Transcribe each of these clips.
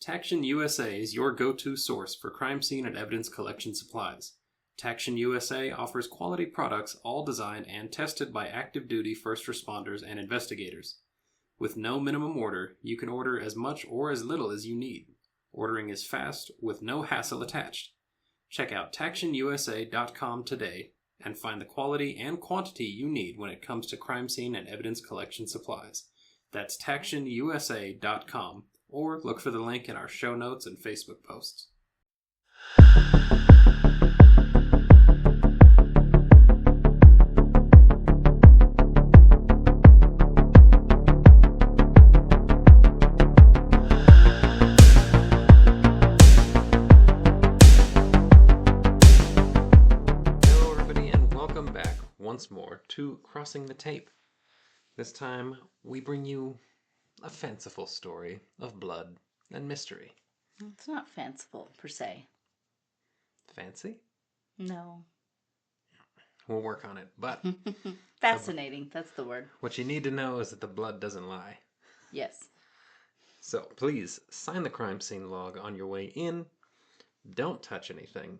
Taction USA is your go-to source for crime scene and evidence collection supplies. Taction USA offers quality products all designed and tested by active duty first responders and investigators. With no minimum order, you can order as much or as little as you need. Ordering is fast with no hassle attached. Check out TactionUSA.com today and find the quality and quantity you need when it comes to crime scene and evidence collection supplies. That's TactionUSA.com, or look for the link in our show notes and Facebook posts. Hello everybody, and welcome back once more to Crossing the Tape. This time we bring you a fanciful story of blood and mystery. It's not fanciful, per se. Fancy? No. We'll work on it, but Fascinating, that's the word. what you need to know is that the blood doesn't lie. Yes. So please sign the crime scene log on your way in, don't touch anything,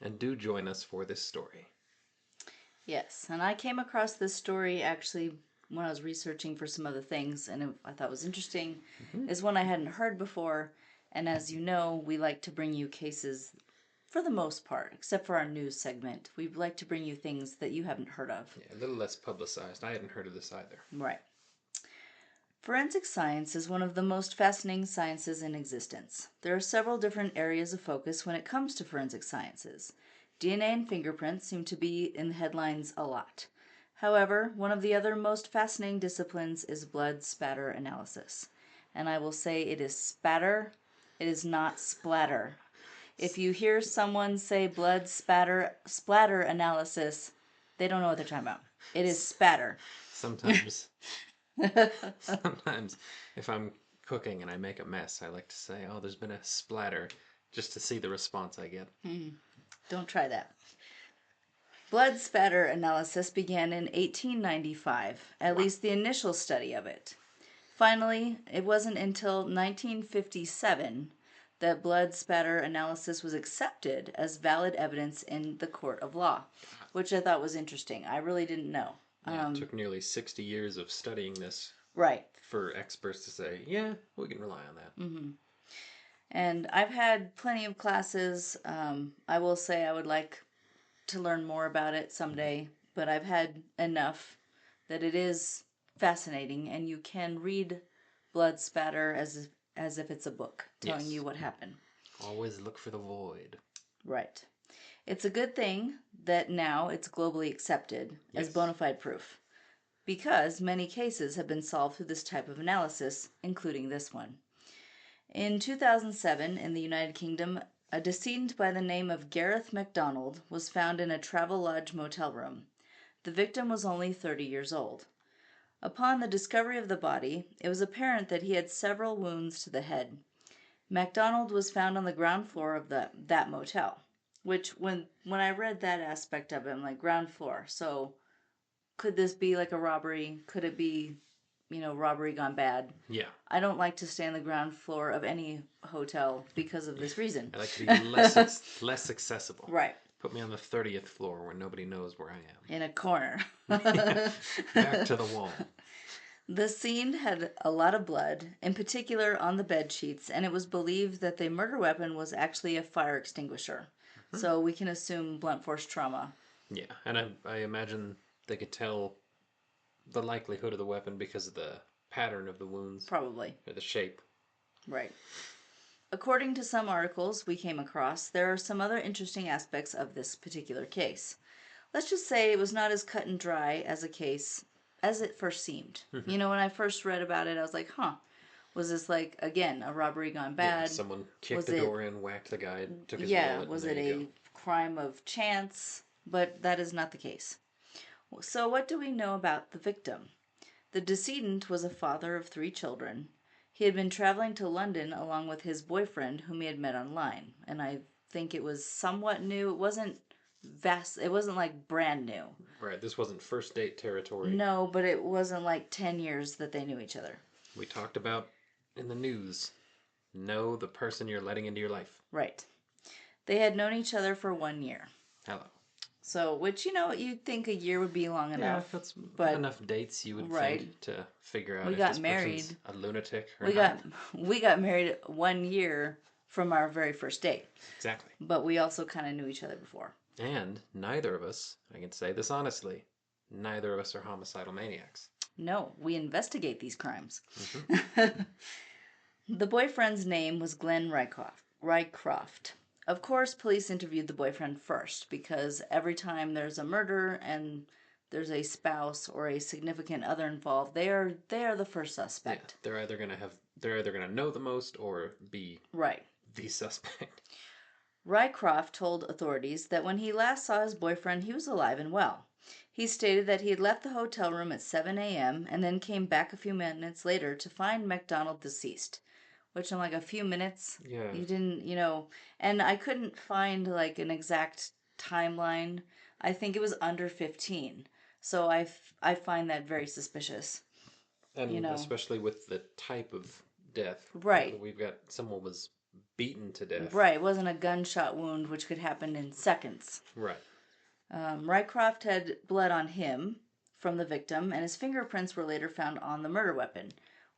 and do join us for this story. Yes, and I came across this story actually when I was researching for some other things, and I thought was interesting. Is one I hadn't heard before, and as you know, we like to bring you cases for the most part, except for our news segment. We like to bring you things that you haven't heard of. Yeah, a little less publicized. I hadn't heard of this either. Right. Forensic science is one of the most fascinating sciences in existence. There are several different areas of focus when it comes to forensic sciences. DNA and fingerprints seem to be in the headlines a lot. However, one of the other most fascinating disciplines is blood spatter analysis. And I will say it is spatter, it is not splatter. If you hear someone say blood splatter analysis, they don't know what they're talking about. It is spatter. Sometimes if I'm cooking and I make a mess, I like to say, oh, there's been a splatter, just to see the response I get. Don't try that. Blood spatter analysis began in 1895, at least the initial study of it. Finally, it wasn't until 1957 that blood spatter analysis was accepted as valid evidence in the court of law, which I thought was interesting. I really didn't know. Yeah, it took nearly 60 years of studying this Right. for experts to say, yeah, we can rely on that. And I've had plenty of classes. I will say I would like to learn more about it someday, but I've had enough that it is fascinating, and you can read blood spatter as if it's a book telling you what happened. Always look for the void. Right. It's a good thing that now it's globally accepted as bona fide proof, because many cases have been solved through this type of analysis, including this one. In 2007, in the United Kingdom, a decedent by the name of Gareth MacDonald was found in a Travelodge motel room. The victim was only 30 years old. Upon the discovery of the body, it was apparent that he had several wounds to the head. MacDonald was found on the ground floor of that motel, which when I read that aspect of it, I'm like, ground floor. So could this be like a robbery? Could it be, robbery gone bad? Yeah. I don't like to stay on the ground floor of any hotel because of this reason. I like to be less accessible. Right. Put me on the 30th floor where nobody knows where I am. In a corner. Back to the wall. The scene had a lot of blood, in particular on the bed sheets, and it was believed that the murder weapon was actually a fire extinguisher. So we can assume blunt force trauma. Yeah, and I imagine they could tell the likelihood of the weapon because of the pattern of the wounds. Probably. Or the shape. Right. According to some articles we came across, there are some other interesting aspects of this particular case. Let's just say it was not as cut and dry as a case as it first seemed. When I first read about it, I was like, was this like, again, a robbery gone bad? Yeah, someone kicked the door in, whacked the guy, took his wallet, Yeah, was it a crime of chance? But that is not the case. So what do we know about the victim? The decedent was a father of 3 children. He had been traveling to London along with his boyfriend, whom he had met online. And I think it was somewhat new. It wasn't vast. It wasn't like brand new. Right. This wasn't first date territory. No, but it wasn't like 10 years that they knew each other. We talked about in the news know the person you're letting into your life. Right. They had known each other for 1 year. Hello. So, which, you'd think a year would be long enough. Yeah, that's but enough dates you would right. think to figure out We if got this married. person's a lunatic or we not. we got married 1 year from our very first date. Exactly. But we also kind of knew each other before. And neither of us, I can say this honestly, neither of us are homicidal maniacs. No, we investigate these crimes. Mm-hmm. The boyfriend's name was Glenn Rycroft. Of course, police interviewed the boyfriend first because every time there's a murder and there's a spouse or a significant other involved, they are the first suspect. Yeah, they're either gonna know the most or be right. the suspect. Rycroft told authorities that when he last saw his boyfriend, he was alive and well. He stated that he had left the hotel room at 7 a.m. and then came back a few minutes later to find MacDonald deceased. Which I'm like, a few minutes? Yeah. You didn't, and I couldn't find like an exact timeline. I think it was under 15. So I find that very suspicious. And especially with the type of death. Right. We've got someone was beaten to death. Right. It wasn't a gunshot wound, which could happen in seconds. Right. Rycroft had blood on him from the victim, and his fingerprints were later found on the murder weapon,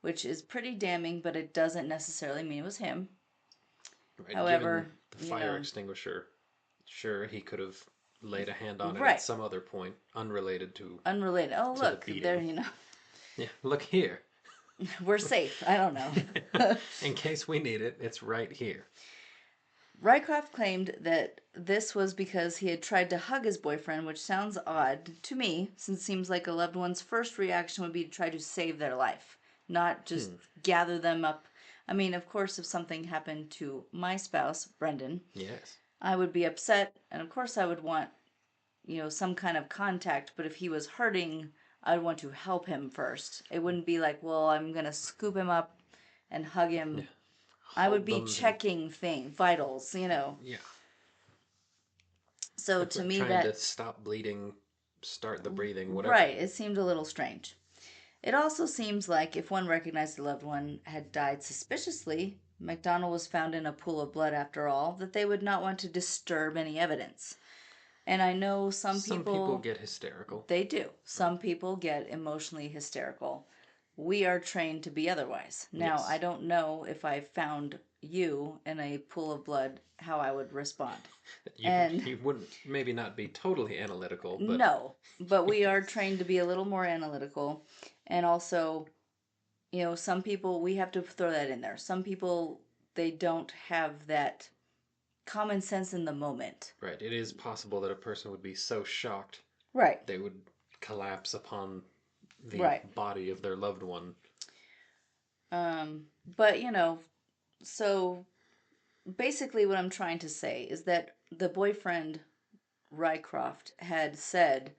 which is pretty damning, but it doesn't necessarily mean it was him. Right. However, given the fire extinguisher, sure, he could have laid a hand on it right. at some other point, unrelated to Oh, look, the there, Yeah, look here. We're safe. I don't know. In case we need it, it's right here. Rycroft claimed that this was because he had tried to hug his boyfriend, which sounds odd to me, since it seems like a loved one's first reaction would be to try to save their life, not just gather them up. I mean, of course, if something happened to my spouse, Brendan, yes, I would be upset, and of course I would want, some kind of contact, but if he was hurting, I would want to help him first. It wouldn't be like, well, I'm going to scoop him up and hug him. Yeah. I would be checking vitals, Yeah. So to me, trying to stop bleeding, start the breathing, whatever. Right, it seemed a little strange. It also seems like if one recognized the loved one had died suspiciously, MacDonald was found in a pool of blood after all, that they would not want to disturb any evidence. And I know some people get hysterical. They do. Some people get emotionally hysterical. We are trained to be otherwise. Now, yes. I don't know if I found you in a pool of blood, how I would respond. You wouldn't, maybe not be totally analytical. But... No, but we are trained to be a little more analytical. And also, some people, we have to throw that in there. Some people, they don't have that common sense in the moment. Right. It is possible that a person would be so shocked. Right. They would collapse upon the body of their loved one. But, so basically what I'm trying to say is that the boyfriend, Rycroft, had said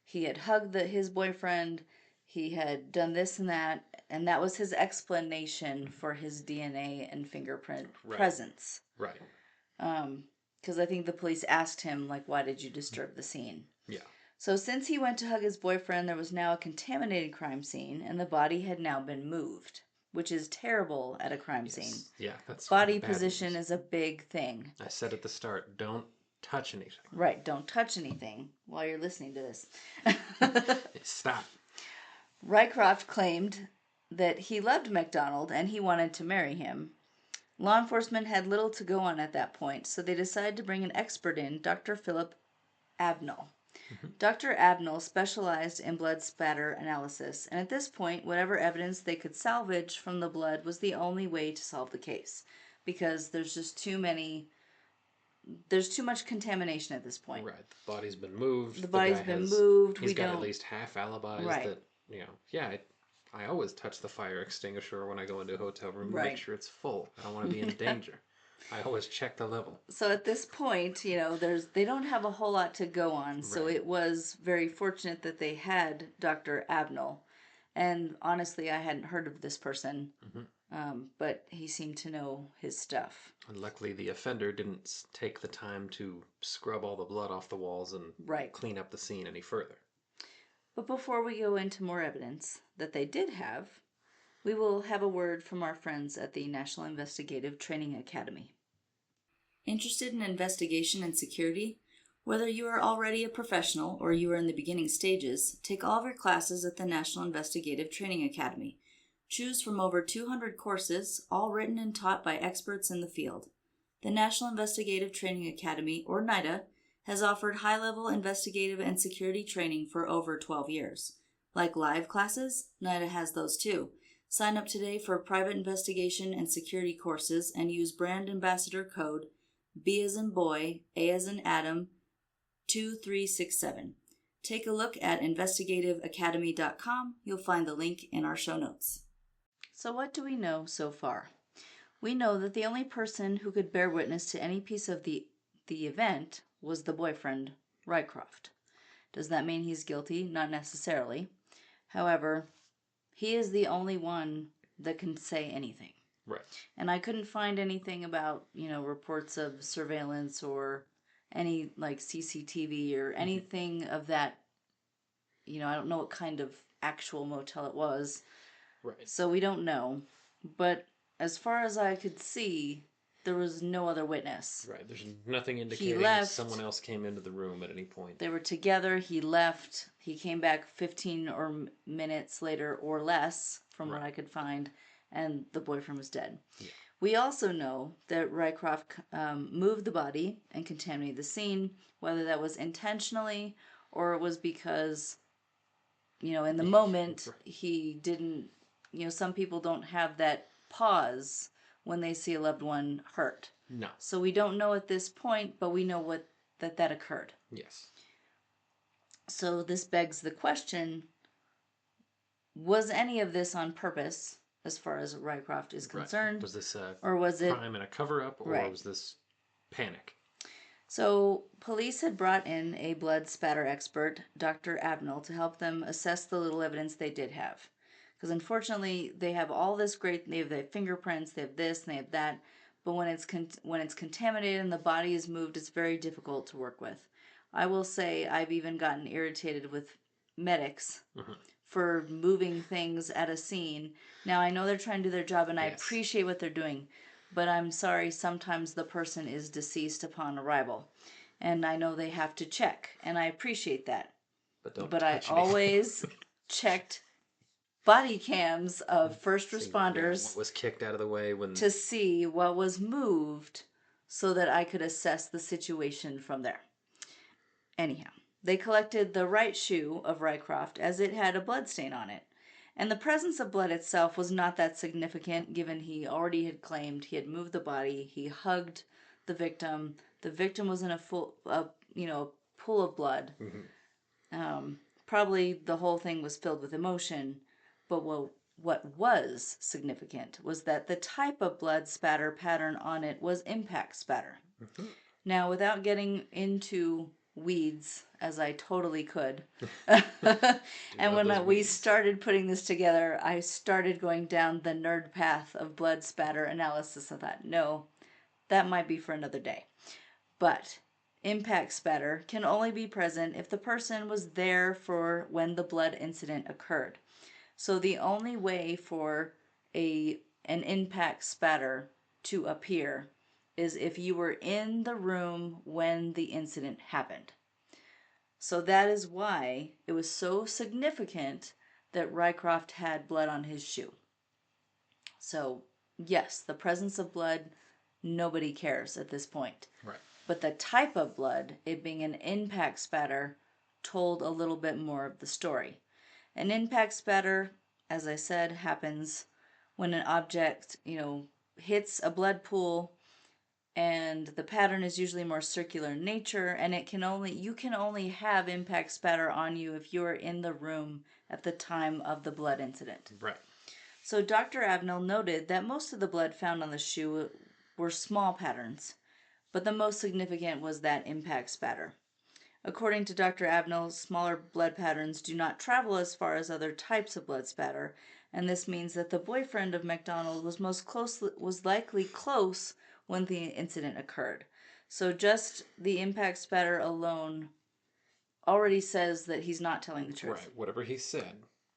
he had hugged his boyfriend, he had done this and that was his explanation for his DNA and fingerprint presence. Right. Because I think the police asked him, like, why did you disturb the scene? Yeah. So since he went to hug his boyfriend, there was now a contaminated crime scene, and the body had now been moved, which is terrible at a crime scene. Yeah, that's body position is a big thing. I said at the start, don't touch anything. Right, don't touch anything while you're listening to this. Stop. Rycroft claimed that he loved MacDonald and he wanted to marry him. Law enforcement had little to go on at that point, so they decided to bring an expert in, Dr. Philip Abnell. Dr. Abnell specialized in blood spatter analysis, and at this point, whatever evidence they could salvage from the blood was the only way to solve the case, because there's too much contamination at this point. Right, the body's been moved. The body's been moved. He's got at least half alibis that, I always touch the fire extinguisher when I go into a hotel room to make sure it's full. I don't want to be in danger. I always check the level. So at this point, they don't have a whole lot to go on. So it was very fortunate that they had Dr. Abnell. And honestly, I hadn't heard of this person, but he seemed to know his stuff. And luckily, the offender didn't take the time to scrub all the blood off the walls and clean up the scene any further. But before we go into more evidence that they did have, We will have a word from our friends at the National Investigative Training Academy. Interested in investigation and security? Whether you are already a professional or you are in the beginning stages, take all of your classes at the National Investigative Training Academy. Choose from over 200 courses, all written and taught by experts in the field. The National Investigative Training Academy, or NITA, has offered high-level investigative and security training for over 12 years. Like live classes, NITA has those too. Sign up today for private investigation and security courses and use brand ambassador code B as in boy, A as in Adam, 2367. Take a look at investigativeacademy.com. You'll find the link in our show notes. So what do we know so far? We know that the only person who could bear witness to any piece of the event was the boyfriend, Rycroft. Does that mean he's guilty? Not necessarily. However, he is the only one that can say anything. Right. And I couldn't find anything about, reports of surveillance or any CCTV or anything of that. I don't know what kind of actual motel it was. Right. So we don't know. But as far as I could see, there was no other witness. Right. There's nothing indicating someone else came into the room at any point. They were together. He left. He came back 15 minutes later or less, from what I could find, and the boyfriend was dead. Yeah. We also know that Rycroft moved the body and contaminated the scene, whether that was intentionally or it was because, in the moment he didn't, some people don't have that pause when they see a loved one hurt. No. So we don't know at this point, but we know that occurred. Yes. So this begs the question, was any of this on purpose as far as Rycroft is concerned? Right. Was this a crime and a cover-up, or was this panic? So police had brought in a blood spatter expert, Dr. Abnell, to help them assess the little evidence they did have. Because unfortunately, they have all this they have the fingerprints, they have this, and they have that. But when it's contaminated and the body is moved, it's very difficult to work with. I will say I've even gotten irritated with medics for moving things at a scene. Now, I know they're trying to do their job, and I appreciate what they're doing. But I'm sorry, sometimes the person is deceased upon arrival. And I know they have to check, and I appreciate that. But I always checked body cams of first responders what was kicked out of the way to see what was moved so that I could assess the situation from there. Anyhow, they collected the right shoe of Rycroft as it had a blood stain on it. And the presence of blood itself was not that significant, given he already had claimed he had moved the body. He hugged the victim. The victim was in a pool of blood. Probably the whole thing was filled with emotion. But what was significant was that the type of blood spatter pattern on it was impact spatter. Now, without getting into weeds, as I totally could, and when we started putting this together, I started going down the nerd path of blood spatter analysis. I thought, no, that might be for another day. But impact spatter can only be present if the person was there for when the blood incident occurred. So the only way for an impact spatter to appear is if you were in the room when the incident happened. So that is why it was so significant that Rycroft had blood on his shoe. So, yes, the presence of blood, nobody cares at this point. Right. But the type of blood, it being an impact spatter, told a little bit more of the story. An impact spatter, as I said, happens when an object, hits a blood pool, and the pattern is usually more circular in nature, and you can only have impact spatter on you if you are in the room at the time of the blood incident. Right. So Dr. Abnell noted that most of the blood found on the shoe were small patterns, but the most significant was that impact spatter. According to Dr. Abnell, smaller blood patterns do not travel as far as other types of blood spatter, and this means that the boyfriend of MacDonald was likely close when the incident occurred. So just the impact spatter alone already says that he's not telling the truth. Right. Whatever he said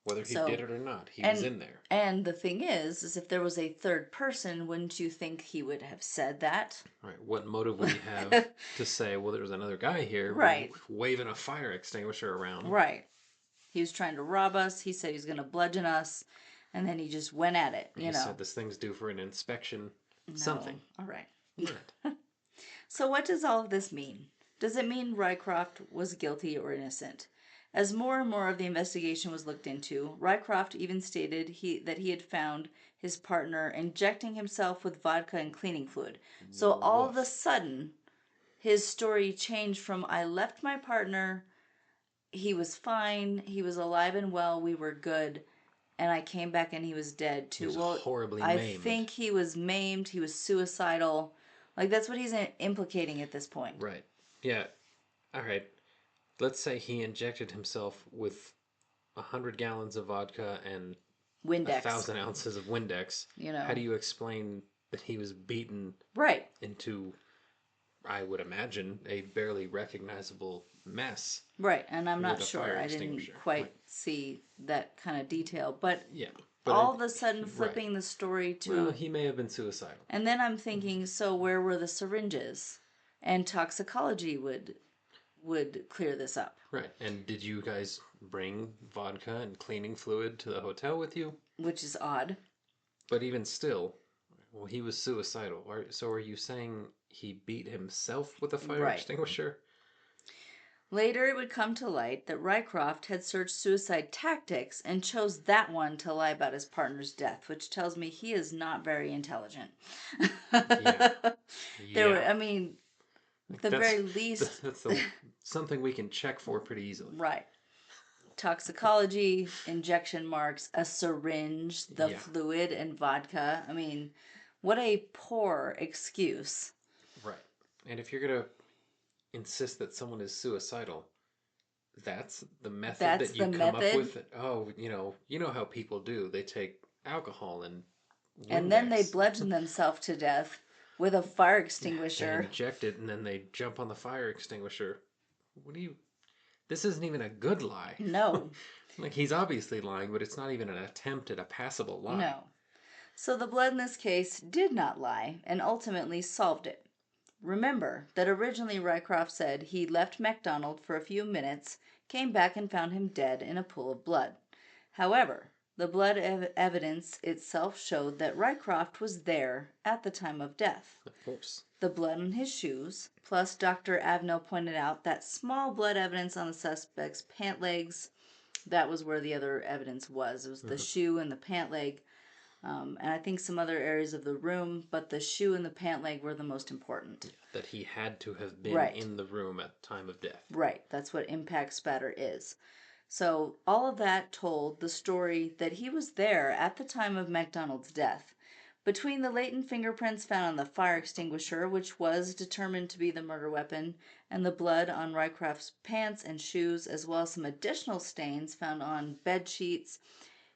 Whether he So, did it or not, he was in there. And the thing is if there was a third person, wouldn't you think he would have said that? Right. What motive would he have to say, well, there's another guy here waving a fire extinguisher around? Right. He was trying to rob us. He said he was going to bludgeon us. And then he just went at it, He said this thing's due for an inspection. No. Something. All right. So what does all of this mean? Does it mean Rycroft was guilty or innocent? As more and more of the investigation was looked into, Rycroft even stated that he had found his partner injecting himself with vodka and cleaning fluid. So all of a sudden, his story changed from I left my partner, he was fine, he was alive and well, we were good, and I came back and he was dead, to, he was horribly maimed. I think he was maimed, he was suicidal. Like, that's what he's implicating at this point. Right. Yeah. All right. Let's say he injected himself with 100 gallons of vodka and Windex. 1,000 ounces of Windex. How do you explain that he was beaten into, I would imagine, a barely recognizable mess? Right, and I'm not sure. I didn't quite see that kind of detail. But all of a sudden flipping the story to... Well, he may have been suicidal. And then I'm thinking, so where were the syringes? And toxicology would clear this up. Right, and did you guys bring vodka and cleaning fluid to the hotel with you? Which is odd. But even still, well, he was suicidal. So are you saying he beat himself with a fire extinguisher? Later, it would come to light that Rycroft had searched suicide tactics and chose that one to lie about his partner's death, which tells me he is not very intelligent. The very least... That's something we can check for pretty easily. Right. Toxicology, injection marks, a syringe, the fluid, and vodka. I mean, what a poor excuse. Right. And if you're going to insist that someone is suicidal, that's the method that you come up with. Oh, you know how people do. They take alcohol and Windex. And then they bludgeon themselves to death with a fire extinguisher. They inject it and then they jump on the fire extinguisher. This isn't even a good lie. No. Like, he's obviously lying, but it's not even an attempt at a passable lie. No. So the blood in this case did not lie and ultimately solved it. Remember that originally Rycroft said he left MacDonald for a few minutes, came back and found him dead in a pool of blood. However, the blood evidence itself showed that Rycroft was there at the time of death. Of course. The blood on his shoes, plus Dr. Avenel pointed out that small blood evidence on the suspect's pant legs. That was where the other evidence was. It was the shoe and the pant leg. And I think some other areas of the room, but the shoe and the pant leg were the most important. Yeah, that he had to have been in the room at the time of death. Right. That's what impact spatter is. So all of that told the story that he was there at the time of MacDonald's death. Between the latent fingerprints found on the fire extinguisher, which was determined to be the murder weapon, and the blood on Rycroft's pants and shoes, as well as some additional stains found on bed sheets,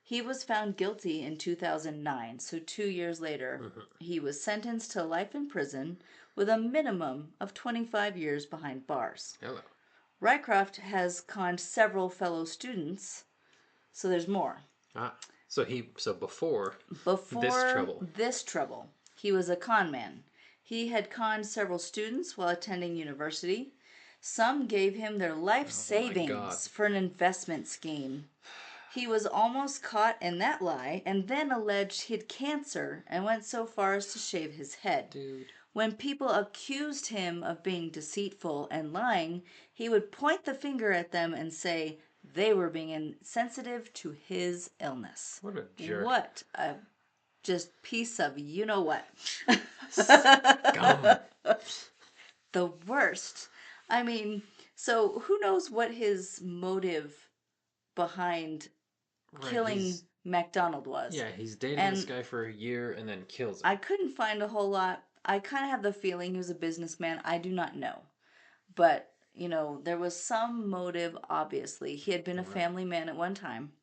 he was found guilty in 2009. So 2 years later, he was sentenced to life in prison with a minimum of 25 years behind bars. Hello. Rycroft has conned several fellow students, so there's more. So before this trouble, he was a con man. He had conned several students while attending university. Some gave him their life savings for an investment scheme. He was almost caught in that lie and then alleged he had cancer and went so far as to shave his head. Dude. When people accused him of being deceitful and lying, he would point the finger at them and say they were being insensitive to his illness. What a jerk. What a just piece of you-know-what. Scum. The worst. I mean, so who knows what his motive behind killing MacDonald was. Yeah, he's dating this guy for a year and then kills him. I couldn't find a whole lot. I kind of have the feeling he was a businessman. I do not know. But, there was some motive, obviously. He had been a family man at one time.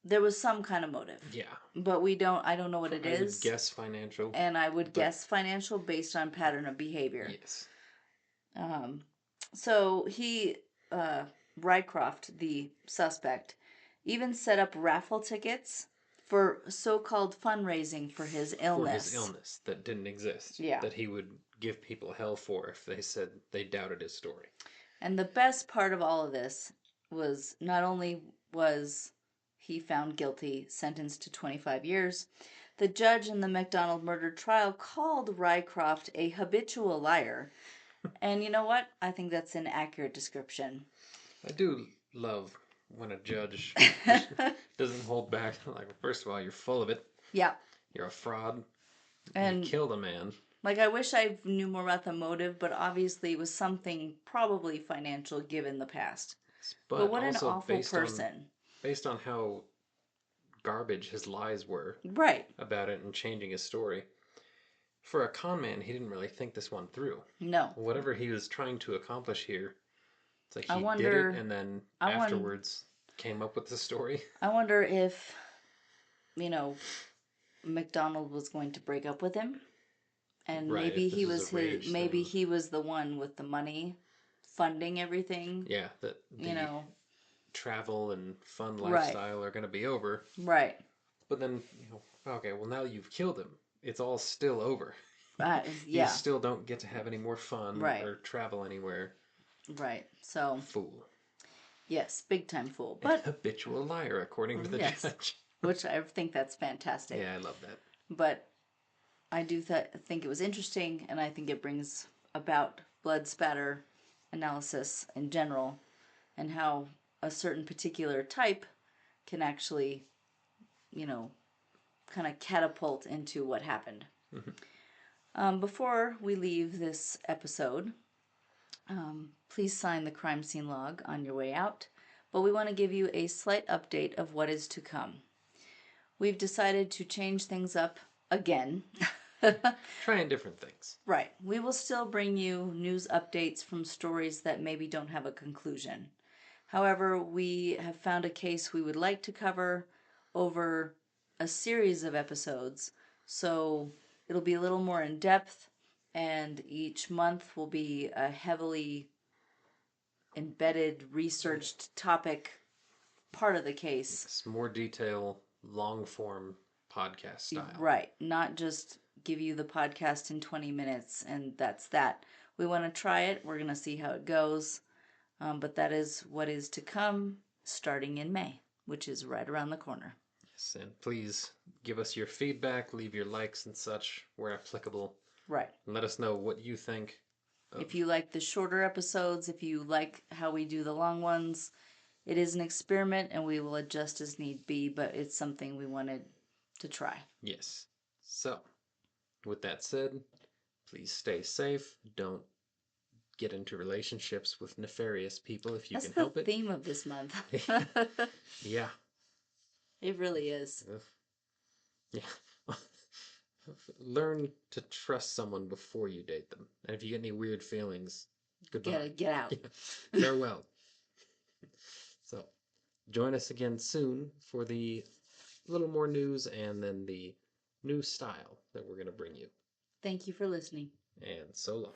There was some kind of motive. Yeah. But I don't know what it is. I would guess financial. And I would guess financial based on pattern of behavior. Yes. So he... Rycroft, the suspect, even set up raffle tickets for so-called fundraising for his illness. For his illness that didn't exist. Yeah. That he would give people hell for if they said they doubted his story. And the best part of all of this was not only was he found guilty, sentenced to 25 years, the judge in the MacDonald murder trial called Rycroft a habitual liar. And you know what? I think that's an accurate description. I do love when a judge doesn't hold back. Like, first of all, you're full of it. Yeah. You're a fraud. And you killed a man. Like, I wish I knew more about the motive, but obviously it was something probably financial given the past. But what an awful person. Based on how garbage his lies were. Right. About it and changing his story. For a con man, he didn't really think this one through. No. Whatever he was trying to accomplish here, it's like he did it and then afterwards came up with the story. I wonder if, MacDonald was going to break up with him. And right, maybe he was he was the one with the money funding everything. Yeah, that travel and fun lifestyle are going to be over. Right. But then, okay, well now you've killed him. It's all still over. Yeah. You still don't get to have any more fun or travel anywhere. Right. So. Fool. Yes, big time fool. But habitual liar, according to the judge. Which I think that's fantastic. Yeah, I love that. But I do think it was interesting, and I think it brings about blood spatter analysis in general, and how a certain particular type can actually, kind of catapult into what happened. Mm-hmm. Before we leave this episode, please sign the crime scene log on your way out, but we want to give you a slight update of what is to come. We've decided to change things up again. Trying different things. Right. We will still bring you news updates from stories that maybe don't have a conclusion. However, we have found a case we would like to cover over a series of episodes, so it'll be a little more in depth, and each month will be a heavily embedded, researched topic part of the case. It's more detail, long form podcast style. Right. Not just give you the podcast in 20 minutes and that's that. We want to try it. We're going to see how it goes. But that is what is to come starting in May, which is right around the corner. Yes, and please give us your feedback, leave your likes and such where applicable. Right. And let us know what you think. If you like the shorter episodes, if you like how we do the long ones, it is an experiment and we will adjust as need be, but it's something we wanted to try. Yes. So, with that said, please stay safe. Don't get into relationships with nefarious people if you can help it. That's the theme of this month. Yeah. It really is. Yeah. Learn to trust someone before you date them. And if you get any weird feelings, goodbye. Get out. Yeah. Farewell. So, join us again soon for the little more news and then the new style that we're going to bring you. Thank you for listening. And so long.